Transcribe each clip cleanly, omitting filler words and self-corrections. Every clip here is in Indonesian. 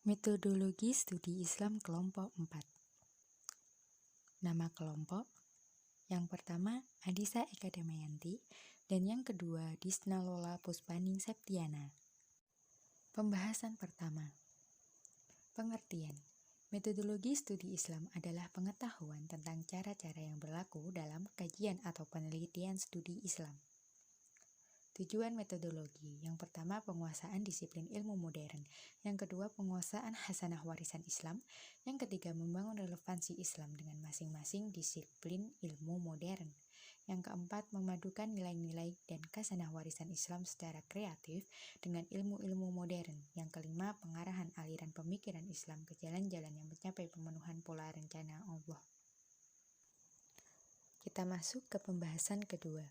Metodologi Studi Islam Kelompok 4. Nama kelompok yang pertama Adisa Eka Damayanti dan yang kedua Disna Lola Puspaning Septiana. Pembahasan pertama. Pengertian. Metodologi studi Islam adalah pengetahuan tentang cara-cara yang berlaku dalam kajian atau penelitian studi Islam. Tujuan metodologi, yang pertama penguasaan disiplin ilmu modern, yang kedua penguasaan hasanah warisan Islam, yang ketiga membangun relevansi Islam dengan masing-masing disiplin ilmu modern, yang keempat memadukan nilai-nilai dan khasanah warisan Islam secara kreatif dengan ilmu-ilmu modern, yang kelima pengarahan aliran pemikiran Islam ke jalan-jalan yang mencapai pemenuhan pola rencana Allah. Kita masuk ke pembahasan kedua.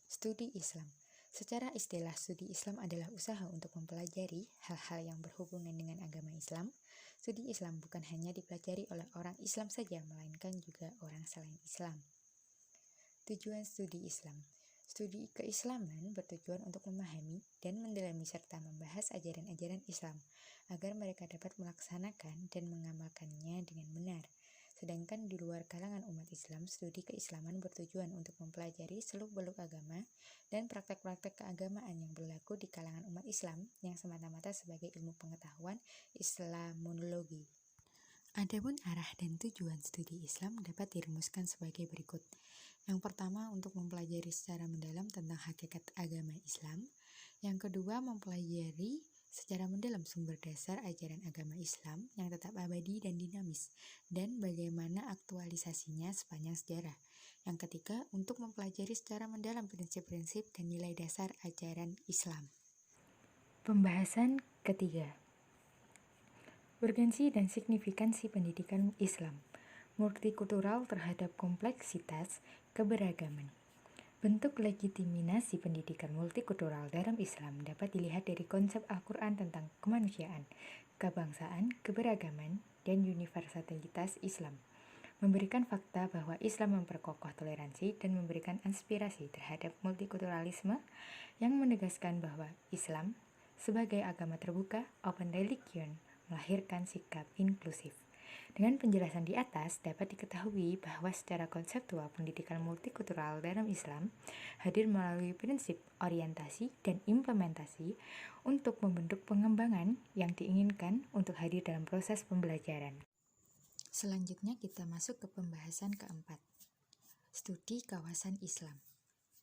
Studi Islam. Secara istilah, studi Islam adalah usaha untuk mempelajari hal-hal yang berhubungan dengan agama Islam. Studi Islam bukan hanya dipelajari oleh orang Islam saja, melainkan juga orang selain Islam. Tujuan studi Islam. Studi keislaman bertujuan untuk memahami dan mendalami serta membahas ajaran-ajaran Islam, agar mereka dapat melaksanakan dan mengamalkannya dengan benar. Sedangkan di luar kalangan umat Islam, studi keislaman bertujuan untuk mempelajari seluk-beluk agama dan praktek-praktek keagamaan yang berlaku di kalangan umat Islam yang semata-mata sebagai ilmu pengetahuan Islamonologi. Adapun arah dan tujuan studi Islam dapat dirumuskan sebagai berikut. Yang pertama, untuk mempelajari secara mendalam tentang hakikat agama Islam. Yang kedua, mempelajari secara mendalam sumber dasar ajaran agama Islam yang tetap abadi dan dinamis, dan bagaimana aktualisasinya sepanjang sejarah. Yang ketiga, untuk mempelajari secara mendalam prinsip-prinsip dan nilai dasar ajaran Islam. Pembahasan ketiga. Urgensi dan signifikansi pendidikan Islam. Multikultural terhadap kompleksitas keberagaman. Bentuk legitimasi pendidikan multikultural dalam Islam dapat dilihat dari konsep Al-Quran tentang kemanusiaan, kebangsaan, keberagaman, dan universalitas Islam. Memberikan fakta bahwa Islam memperkokoh toleransi dan memberikan inspirasi terhadap multikulturalisme yang menegaskan bahwa Islam sebagai agama terbuka, open religion, melahirkan sikap inklusif. Dengan penjelasan di atas, dapat diketahui bahwa secara konseptual pendidikan multikultural dalam Islam hadir melalui prinsip, orientasi, dan implementasi untuk membentuk pengembangan yang diinginkan untuk hadir dalam proses pembelajaran. Selanjutnya kita masuk ke pembahasan keempat. Studi kawasan Islam.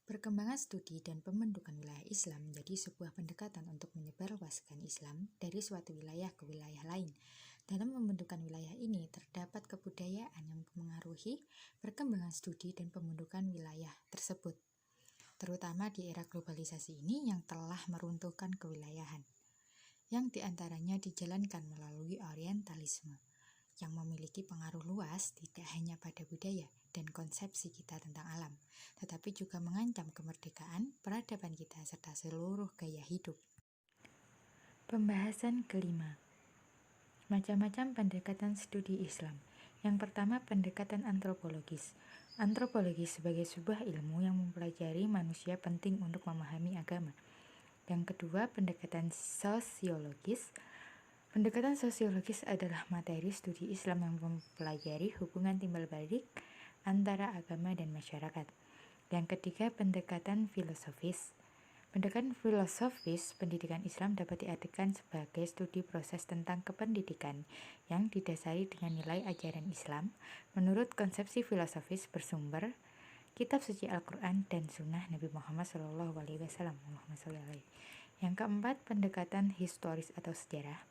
Perkembangan studi dan pembentukan wilayah Islam menjadi sebuah pendekatan untuk menyebarluaskan Islam dari suatu wilayah ke wilayah lain. Dalam pembentukan wilayah ini terdapat kebudayaan yang mempengaruhi perkembangan studi dan pembentukan wilayah tersebut, terutama di era globalisasi ini yang telah meruntuhkan kewilayahan, yang diantaranya dijalankan melalui orientalisme, yang memiliki pengaruh luas tidak hanya pada budaya dan konsepsi kita tentang alam, tetapi juga mengancam kemerdekaan, peradaban kita, serta seluruh gaya hidup. Pembahasan kelima. Macam-macam pendekatan studi Islam. Yang pertama, pendekatan antropologis. Antropologi sebagai sebuah ilmu yang mempelajari manusia penting untuk memahami agama. Yang kedua, pendekatan sosiologis. Pendekatan sosiologis adalah materi studi Islam yang mempelajari hubungan timbal balik antara agama dan masyarakat. Yang ketiga, pendekatan filosofis. Pendekatan filosofis pendidikan Islam dapat diartikan sebagai studi proses tentang kependidikan yang didasari dengan nilai ajaran Islam menurut konsepsi filosofis bersumber Kitab Suci Al-Quran dan Sunnah Nabi Muhammad SAW. Yang keempat, pendekatan historis atau sejarah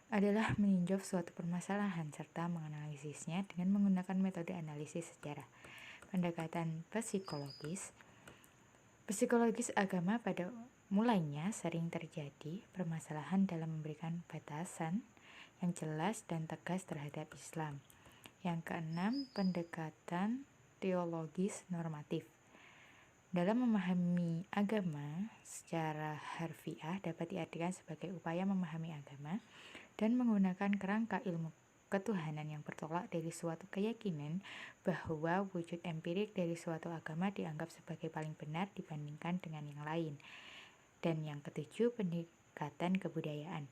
adalah meninjau suatu permasalahan serta menganalisisnya dengan menggunakan metode analisis sejarah. Pendekatan psikologis. Psikologis agama pada mulainya sering terjadi permasalahan dalam memberikan batasan yang jelas dan tegas terhadap Islam. Yang keenam, pendekatan teologis normatif. Dalam memahami agama secara harfiah dapat diartikan sebagai upaya memahami agama dan menggunakan kerangka ilmu ketuhanan yang bertolak dari suatu keyakinan bahwa wujud empirik dari suatu agama dianggap sebagai paling benar dibandingkan dengan yang lain. Dan yang ketujuh, pendekatan kebudayaan.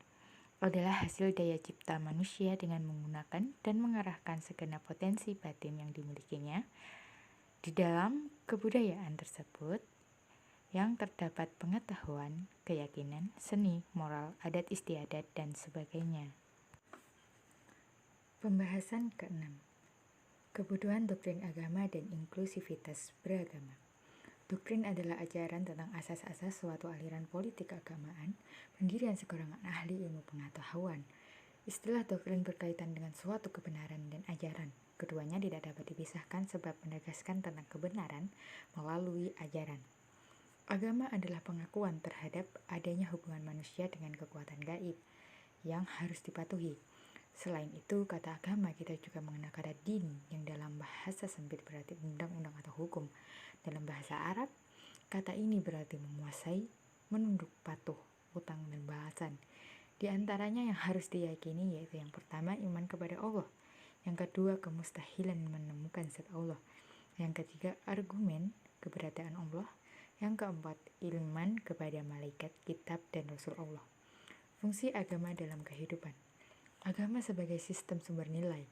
adalah hasil daya cipta manusia dengan menggunakan dan mengarahkan segenap potensi batin yang dimilikinya. Di dalam kebudayaan tersebut yang terdapat pengetahuan, keyakinan, seni, moral, adat istiadat, dan sebagainya. Pembahasan ke-6. Kebutuhan doktrin agama dan inklusivitas beragama. Doktrin adalah ajaran tentang asas-asas suatu aliran politik keagamaan, pendirian segelintir ahli ilmu pengetahuan. Istilah doktrin berkaitan dengan suatu kebenaran dan ajaran. Keduanya tidak dapat dipisahkan sebab menegaskan tentang kebenaran melalui ajaran. Agama adalah pengakuan terhadap adanya hubungan manusia dengan kekuatan gaib yang harus dipatuhi. Selain itu, kata agama kita juga mengenal kata din yang dalam bahasa sempit berarti undang-undang atau hukum. Dalam bahasa Arab, kata ini berarti menguasai, menunduk, patuh, utang, dan balasan. Di antaranya yang harus diyakini yaitu yang pertama iman kepada Allah, yang kedua kemustahilan menemukan zat Allah, yang ketiga argumen keberadaan Allah, yang keempat iman kepada malaikat, kitab, dan rasul Allah. Fungsi agama dalam kehidupan. Agama sebagai sistem sumber nilai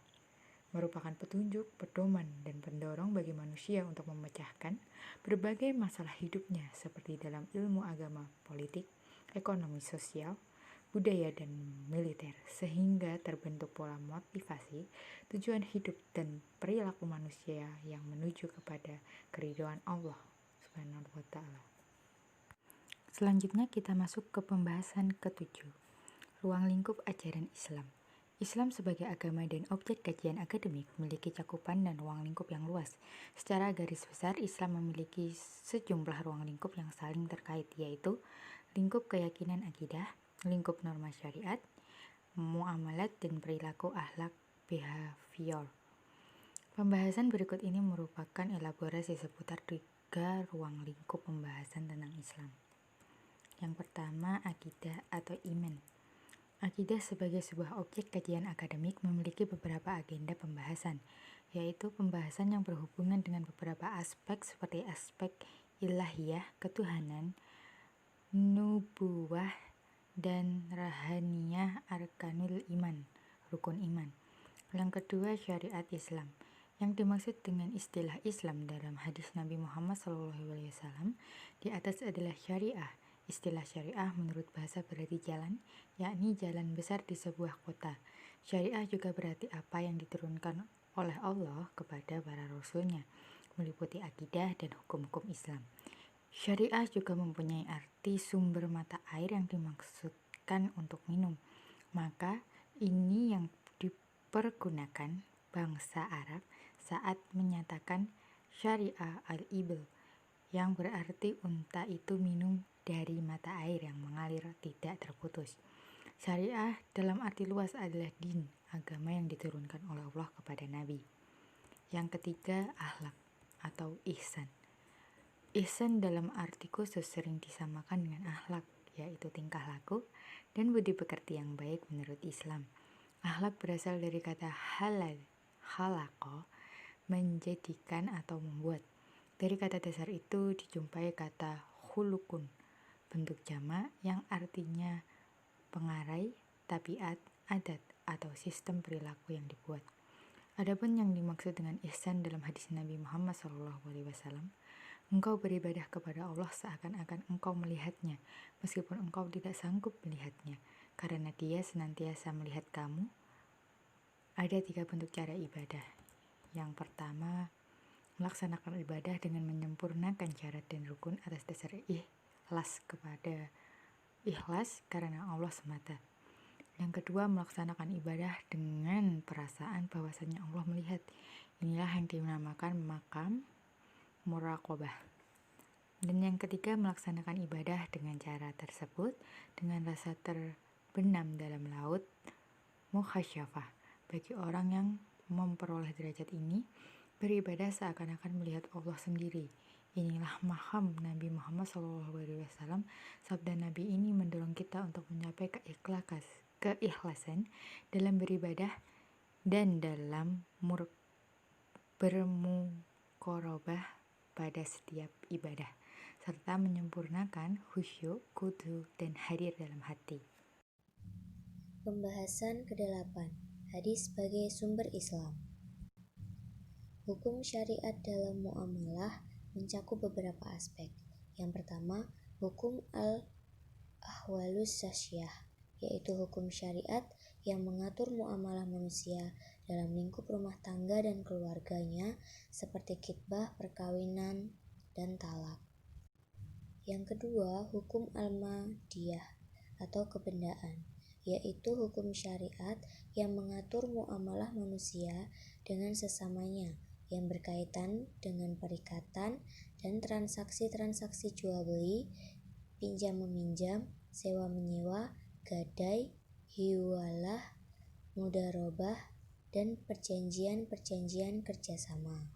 merupakan petunjuk, pedoman, dan pendorong bagi manusia untuk memecahkan berbagai masalah hidupnya seperti dalam ilmu agama, politik, ekonomi, sosial, budaya, dan militer, sehingga terbentuk pola motivasi, tujuan hidup, dan perilaku manusia yang menuju kepada keridhaan Allah Subhanahu wa Ta'ala. Selanjutnya kita masuk ke pembahasan ke-7, ruang lingkup ajaran Islam. Islam sebagai agama dan objek kajian akademik memiliki cakupan dan ruang lingkup yang luas. Secara garis besar, Islam memiliki sejumlah ruang lingkup yang saling terkait, yaitu lingkup keyakinan akidah, lingkup norma syariat, muamalat, dan perilaku akhlak behavior. Pembahasan berikut ini merupakan elaborasi seputar 3 ruang lingkup pembahasan tentang Islam. Yang pertama, akidah atau iman. Akidah sebagai sebuah objek kajian akademik memiliki beberapa agenda pembahasan, yaitu pembahasan yang berhubungan dengan beberapa aspek seperti aspek ilahiyah, ketuhanan, nubuwah, dan rahaniyah arkanul iman, rukun iman. Yang kedua, syariat Islam. Yang dimaksud dengan istilah Islam dalam hadis Nabi Muhammad SAW di atas adalah syariah. Istilah syariah menurut bahasa berarti jalan, yakni jalan besar di sebuah kota. Syariah juga berarti apa yang diturunkan oleh Allah kepada para rasulnya, meliputi akidah dan hukum-hukum Islam. Syariah juga mempunyai arti sumber mata air yang dimaksudkan untuk minum. Maka ini yang dipergunakan bangsa Arab saat menyatakan syariah al-ibil, yang berarti unta itu minum dari mata air yang mengalir tidak terputus. Syariah dalam arti luas adalah din, agama yang diturunkan oleh Allah kepada Nabi. Yang ketiga, akhlak atau ihsan. Ihsan dalam arti khusus sering disamakan dengan akhlak, yaitu tingkah laku dan budi pekerti yang baik menurut Islam. Akhlak berasal dari kata halal, halaqo, menjadikan atau membuat. Dari kata dasar itu dijumpai kata khulukun, bentuk jamak yang artinya pengarai, tabiat, adat, atau sistem perilaku yang dibuat. Adapun yang dimaksud dengan ihsan dalam hadis Nabi Muhammad SAW, engkau beribadah kepada Allah seakan-akan engkau melihatnya, meskipun engkau tidak sanggup melihatnya, karena Dia senantiasa melihat kamu. Ada 3 bentuk cara ibadah. Yang pertama, melaksanakan ibadah dengan menyempurnakan syarat dan rukun atas dasar ikhlas karena Allah semata. Yang kedua, melaksanakan ibadah dengan perasaan bahwasanya Allah melihat. Inilah yang dinamakan makam muraqabah. Dan yang ketiga, melaksanakan ibadah dengan cara tersebut dengan rasa terbenam dalam laut mukhasyafah. Bagi orang yang memperoleh derajat ini, beribadah seakan-akan melihat Allah sendiri. Inilah maham Nabi Muhammad SAW. Sabda Nabi ini mendorong kita untuk mencapai keikhlasan dalam beribadah dan dalam bermuqarabah pada setiap ibadah, serta menyempurnakan khusyuk, khudu, dan hadir dalam hati. Pembahasan ke-8. Hadis sebagai sumber Islam. Hukum syariat dalam muamalah mencakup beberapa aspek. Yang pertama, hukum al-ahwalus sasyah, yaitu hukum syariat yang mengatur muamalah manusia dalam lingkup rumah tangga dan keluarganya, seperti khitbah, perkawinan, dan talak. Yang kedua, hukum al-madiyah atau kebendaan, yaitu hukum syariat yang mengatur muamalah manusia dengan sesamanya yang berkaitan dengan perikatan dan transaksi-transaksi jual beli, pinjam-meminjam, sewa-menyewa, gadai, hiwalah, mudharabah, dan perjanjian-perjanjian kerjasama.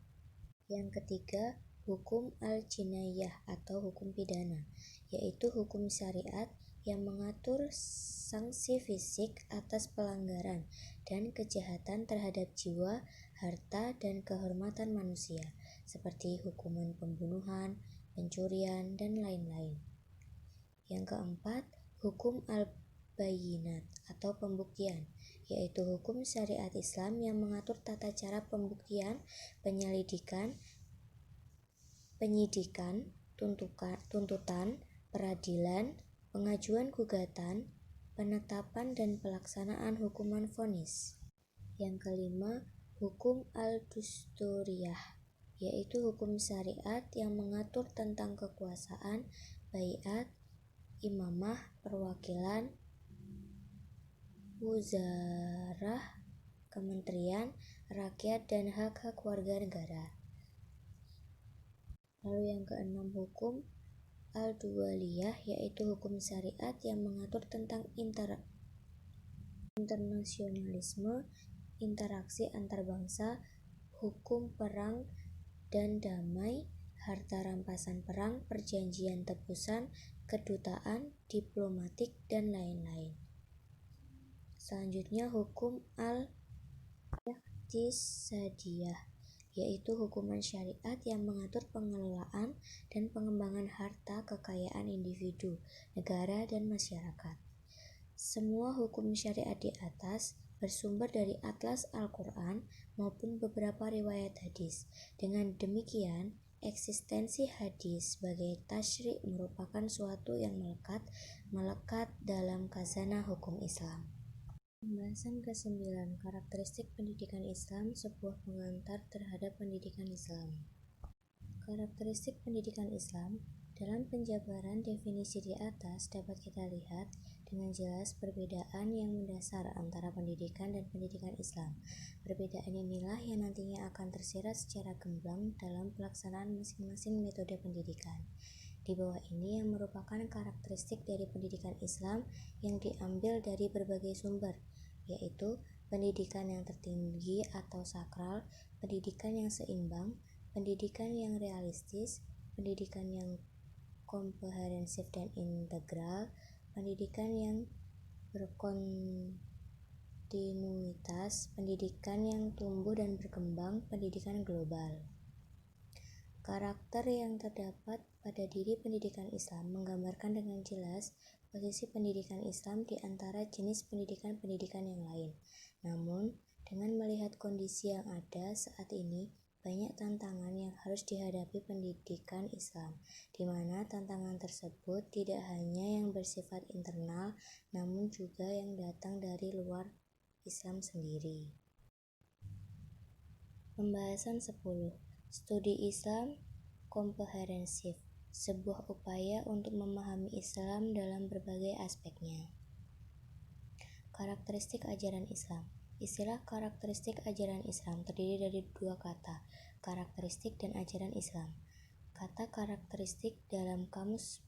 Yang ketiga, hukum al-jinayah atau hukum pidana, yaitu hukum syariat yang mengatur sanksi fisik atas pelanggaran dan kejahatan terhadap jiwa, harta, dan kehormatan manusia, seperti hukuman pembunuhan, pencurian, dan lain-lain. Yang keempat, hukum al-bayyinat atau pembuktian, yaitu hukum syariat Islam yang mengatur tata cara pembuktian, penyidikan, tuntutan, peradilan, pengajuan gugatan, penetapan dan pelaksanaan hukuman vonis. Yang kelima, hukum al-dusturiyah, yaitu hukum syariat yang mengatur tentang kekuasaan, baiat, imamah, perwakilan, wuzarah, kementerian, rakyat, dan hak-hak warga negara. Lalu yang keenam, hukum al-duwaliyah, yaitu hukum syariat yang mengatur tentang internasionalisme, interaksi antar bangsa, hukum perang dan damai, harta rampasan perang, perjanjian tebusan, kedutaan, diplomatik, dan lain-lain. Selanjutnya, hukum al-iqtisadiyah, yaitu hukuman syariat yang mengatur pengelolaan dan pengembangan harta kekayaan individu, negara, dan masyarakat. Semua hukum syariat di atas bersumber dari atlas Al-Quran maupun beberapa riwayat hadis. Dengan demikian, eksistensi hadis sebagai tasyri' merupakan suatu yang melekat dalam khazanah hukum Islam. Pembahasan ke-9, karakteristik pendidikan Islam, sebuah pengantar terhadap pendidikan Islam. Karakteristik pendidikan Islam. Dalam penjabaran definisi di atas dapat kita lihat dengan jelas perbedaan yang mendasar antara pendidikan dan pendidikan Islam. Perbedaan inilah yang nantinya akan tersirat secara gamblang dalam pelaksanaan masing-masing metode pendidikan. Di bawah ini yang merupakan karakteristik dari pendidikan Islam yang diambil dari berbagai sumber, yaitu pendidikan yang tertinggi atau sakral, pendidikan yang seimbang, pendidikan yang realistis, pendidikan yang komprehensif dan integral, pendidikan yang berkontinuitas, pendidikan yang tumbuh dan berkembang, pendidikan global. Karakter yang terdapat pada diri pendidikan Islam menggambarkan dengan jelas posisi pendidikan Islam di antara jenis pendidikan-pendidikan yang lain. Namun, dengan melihat kondisi yang ada saat ini, banyak tantangan yang harus dihadapi pendidikan Islam, di mana tantangan tersebut tidak hanya yang bersifat internal, namun juga yang datang dari luar Islam sendiri. Pembahasan 10. Studi Islam komprehensif, sebuah upaya untuk memahami Islam dalam berbagai aspeknya. Karakteristik ajaran Islam. Istilah karakteristik ajaran Islam terdiri dari dua kata, karakteristik dan ajaran Islam. Kata karakteristik dalam Kamus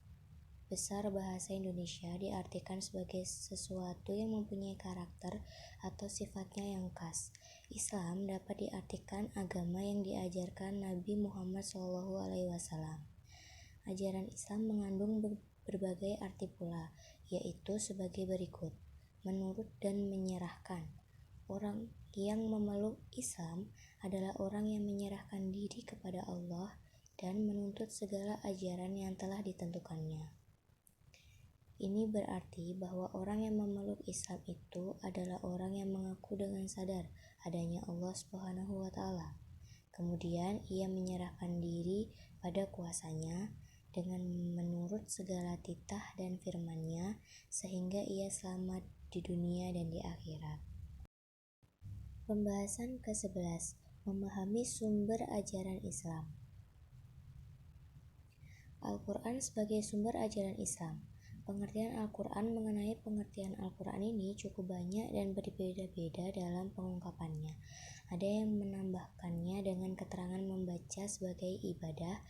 Besar Bahasa Indonesia diartikan sebagai sesuatu yang mempunyai karakter atau sifatnya yang khas. Islam dapat diartikan agama yang diajarkan Nabi Muhammad SAW. Ajaran Islam mengandung berbagai arti pula, yaitu sebagai berikut: menurut dan menyerahkan. Orang yang memeluk Islam adalah orang yang menyerahkan diri kepada Allah dan menuntut segala ajaran yang telah ditentukannya. Ini berarti bahwa orang yang memeluk Islam itu adalah orang yang mengaku dengan sadar adanya Allah Subhanahu wa Ta'ala. Kemudian ia menyerahkan diri pada kuasanya dengan menurut segala titah dan firman-Nya sehingga ia selamat di dunia dan di akhirat. Pembahasan ke-11, memahami sumber ajaran Islam. Al-Quran sebagai sumber ajaran Islam. Pengertian Al-Quran. Mengenai pengertian Al-Quran ini cukup banyak dan berbeda-beda dalam pengungkapannya. Ada yang menambahkannya dengan keterangan membaca sebagai ibadah,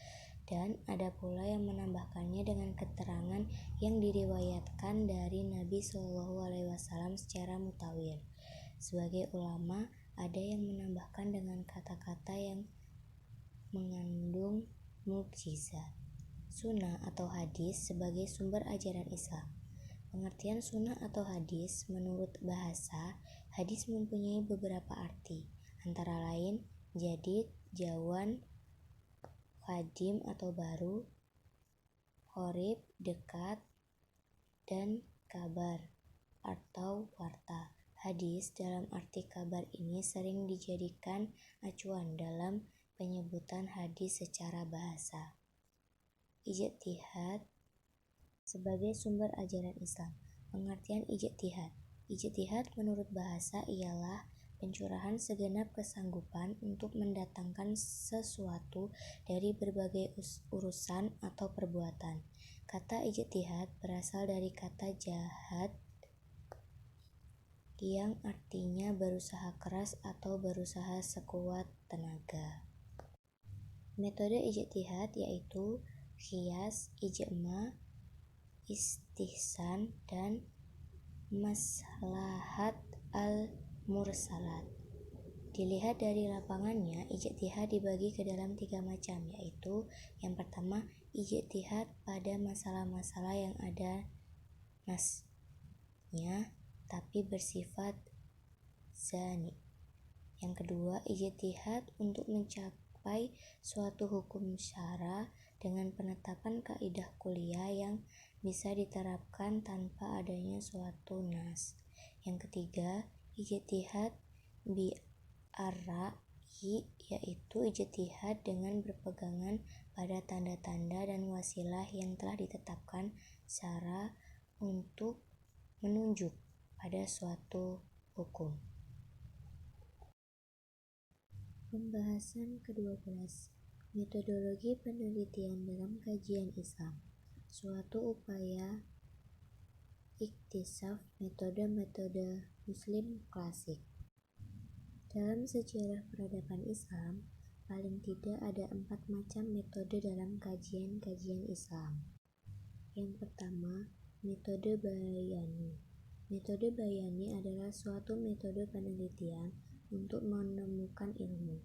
dan ada pula yang menambahkannya dengan keterangan yang diriwayatkan dari Nabi SAW secara mutawil. Sebagai ulama, ada yang menambahkan dengan kata-kata yang mengandung mukjizat. Sunnah atau hadis sebagai sumber ajaran Islam. Pengertian sunnah atau hadis menurut bahasa, hadis mempunyai beberapa arti, antara lain jadid, jawan, qadim atau baru, qorib, dekat, dan kabar atau warta. Hadis dalam arti kabar ini sering dijadikan acuan dalam penyebutan hadis secara bahasa. Ijtihad sebagai sumber ajaran Islam. Pengertian ijtihad. Ijtihad menurut bahasa ialah pencurahan segenap kesanggupan untuk mendatangkan sesuatu dari berbagai urusan atau perbuatan. Kata ijtihad berasal dari kata jahad yang artinya berusaha keras atau berusaha sekuat tenaga. Metode ijtihad yaitu qiyas, ijma, istihsan, dan maslahat al-mursalat. Dilihat dari lapangannya, ijtihad dibagi ke dalam 3 macam, yaitu yang pertama, ijtihad pada masalah-masalah yang ada nasnya tapi bersifat zani. Yang kedua, ijtihad untuk mencapai suatu hukum syara dengan penetapan kaidah kuliah yang bisa diterapkan tanpa adanya suatu nas. Yang ketiga, ijtihad bi'ar-ra'yi, yaitu ijtihad dengan berpegangan pada tanda-tanda dan wasilah yang telah ditetapkan syara untuk menunjuk pada suatu hukum. Pembahasan ke-12, metodologi penelitian dalam kajian Islam. Suatu upaya iktisaf metode-metode Muslim klasik. Dalam sejarah peradaban Islam, paling tidak ada 4 macam metode dalam kajian-kajian Islam. Yang pertama, metode bayani. Metode bayani adalah suatu metode penelitian untuk menemukan ilmu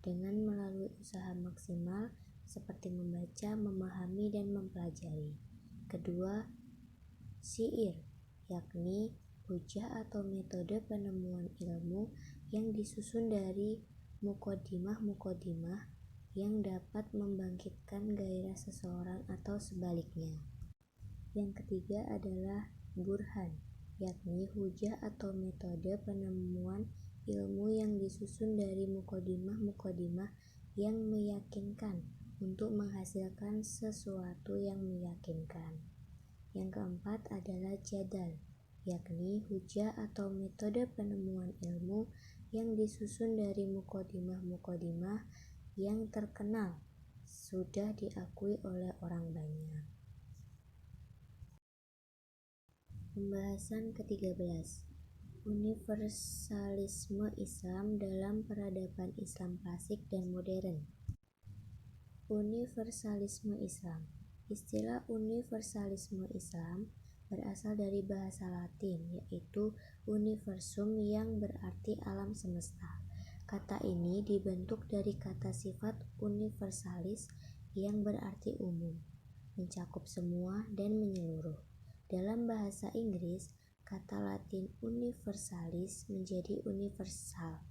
dengan melalui usaha maksimal seperti membaca, memahami, dan mempelajari. Kedua, syiir, yakni hujah atau metode penemuan ilmu yang disusun dari muqaddimah-muqaddimah yang dapat membangkitkan gairah seseorang atau sebaliknya. Yang ketiga adalah burhan, yakni hujah atau metode penemuan ilmu yang disusun dari muqaddimah-muqaddimah yang meyakinkan untuk menghasilkan sesuatu yang meyakinkan. Yang keempat adalah jadal, yakni hujah atau metode penemuan ilmu yang disusun dari muqaddimah-muqaddimah yang terkenal sudah diakui oleh orang banyak. Pembahasan ke-13, universalisme Islam dalam peradaban Islam klasik dan modern. Universalisme Islam. Istilah universalisme Islam berasal dari bahasa Latin, yaitu universum yang berarti alam semesta. Kata ini dibentuk dari kata sifat universalis yang berarti umum, mencakup semua dan menyeluruh. Dalam bahasa Inggris, kata Latin universalis menjadi universal.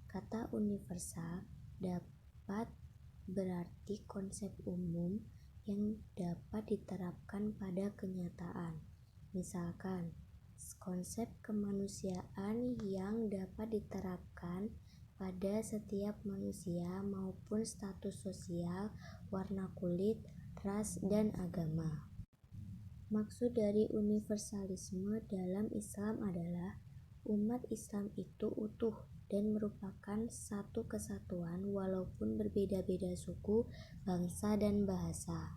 Kata universal dapat berarti konsep umum yang dapat diterapkan pada kenyataan. Misalkan, konsep kemanusiaan yang dapat diterapkan pada setiap manusia maupun status sosial, warna kulit, ras, dan agama. Maksud dari universalisme dalam Islam adalah umat Islam itu utuh dan merupakan satu kesatuan walaupun berbeda-beda suku, bangsa, dan bahasa.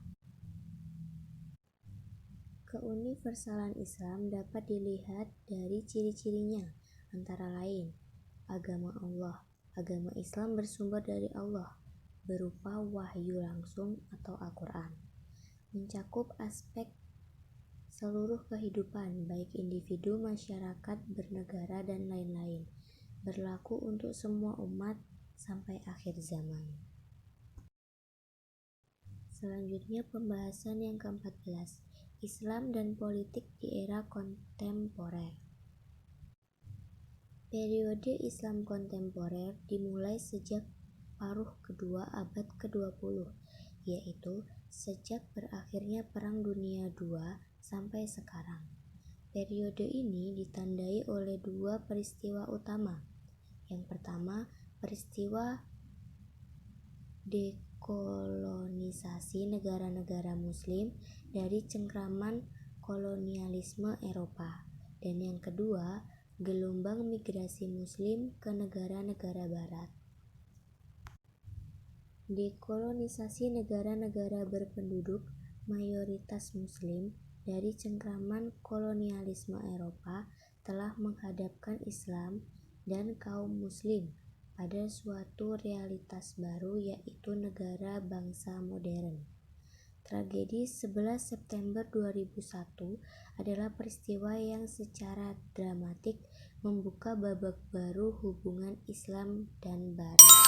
Keuniversalan Islam dapat dilihat dari ciri-cirinya, antara lain, agama Allah. Agama Islam bersumber dari Allah, berupa wahyu langsung atau Al-Quran. Mencakup aspek seluruh kehidupan, baik individu, masyarakat, bernegara, dan lain-lain. Berlaku untuk semua umat sampai akhir zaman. Selanjutnya pembahasan yang ke-14, Islam dan politik di era kontemporer. Periode Islam kontemporer dimulai sejak paruh kedua abad ke-20, yaitu sejak berakhirnya Perang Dunia II sampai sekarang. Periode ini ditandai oleh dua peristiwa utama. Yang pertama, peristiwa dekolonisasi negara-negara Muslim dari cengkraman kolonialisme Eropa, dan yang kedua, gelombang migrasi Muslim ke negara-negara Barat. Dekolonisasi negara-negara berpenduduk mayoritas Muslim dari cengkraman kolonialisme Eropa telah menghadapkan Islam dan kaum Muslim pada suatu realitas baru, yaitu negara bangsa modern. Tragedi 11 September 2001 adalah peristiwa yang secara dramatik membuka babak baru hubungan Islam dan Barat.